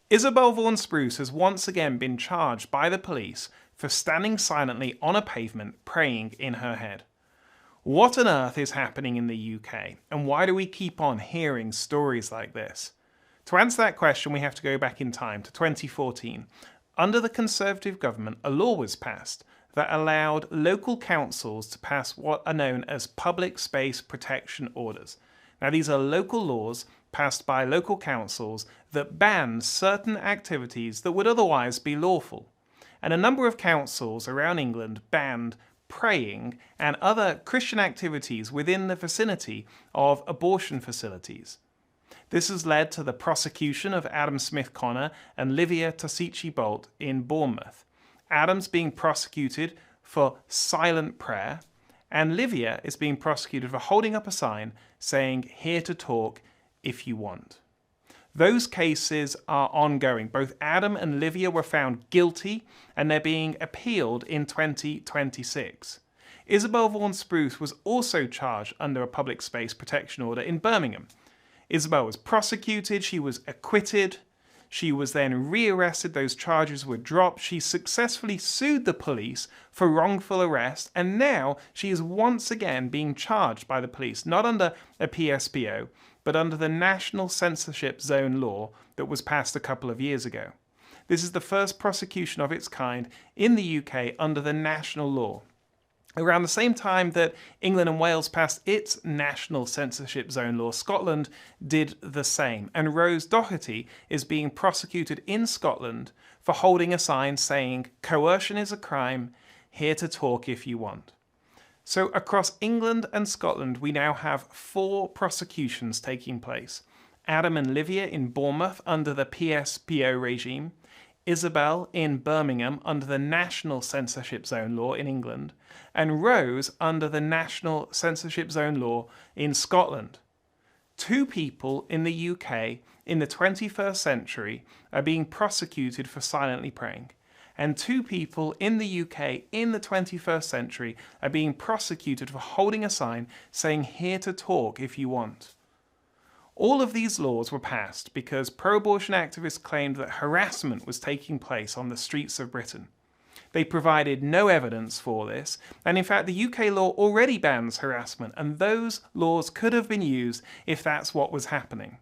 Isabel Vaughan-Spruce has once again been charged by the police for standing silently on a pavement praying in her head. What on earth is happening in the UK, and why do we keep on hearing stories like this? To answer that question, we have to go back in time to 2014. Under the Conservative government, a law was passed that allowed local councils to pass what are known as public space protection orders. Now, these are local laws passed by local councils that ban certain activities that would otherwise be lawful. And a number of councils around England banned praying and other Christian activities within the vicinity of abortion facilities. This has led to the prosecution of Adam Smith Connor and Livia Tosici Bolt in Bournemouth. Adam's being prosecuted for silent prayer, and Livia is being prosecuted for holding up a sign saying, "Here to talk if you want." Those cases are ongoing. Both Adam and Livia were found guilty, and they're being appealed in 2026. Isabel Vaughan-Spruce was also charged under a public space protection order in Birmingham. Isabel was prosecuted, she was acquitted, she was then rearrested, those charges were dropped, she successfully sued the police for wrongful arrest, and now she is once again being charged by the police, not under a PSPO, but under the National Censorship Zone law that was passed a couple of years ago. This is the first prosecution of its kind in the UK under the national law. Around the same time that England and Wales passed its national censorship zone law, Scotland did the same. And Rose Doherty is being prosecuted in Scotland for holding a sign saying, "Coercion is a crime, here to talk if you want." So across England and Scotland, we now have 4 prosecutions taking place. Adam and Livia in Bournemouth under the PSPO regime, Isabel in Birmingham under the National Censorship Zone law in England, and Rose under the National Censorship Zone law in Scotland. 2 people in the UK in the 21st century are being prosecuted for silently praying, and 2 people in the UK in the 21st century are being prosecuted for holding a sign saying, "Here to talk if you want." All of these laws were passed because pro-abortion activists claimed that harassment was taking place on the streets of Britain. They provided no evidence for this, and in fact the UK law already bans harassment, and those laws could have been used if that's what was happening.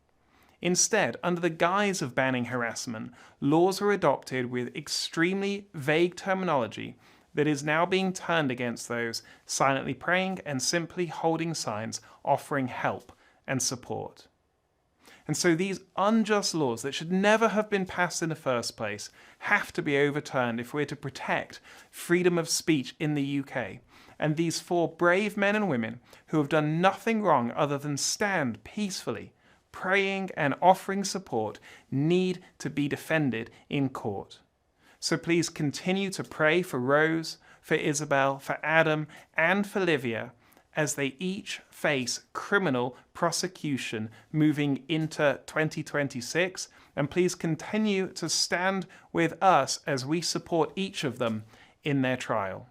Instead, under the guise of banning harassment, laws were adopted with extremely vague terminology that is now being turned against those silently praying and simply holding signs offering help and support. And so these unjust laws that should never have been passed in the first place have to be overturned if we're to protect freedom of speech in the UK. And these 4 brave men and women who have done nothing wrong other than stand peacefully, praying and offering support, need to be defended in court. So please continue to pray for Rose, for Isabel, for Adam, and for Livia, as they each face criminal prosecution moving into 2026, and please continue to stand with us as we support each of them in their trial.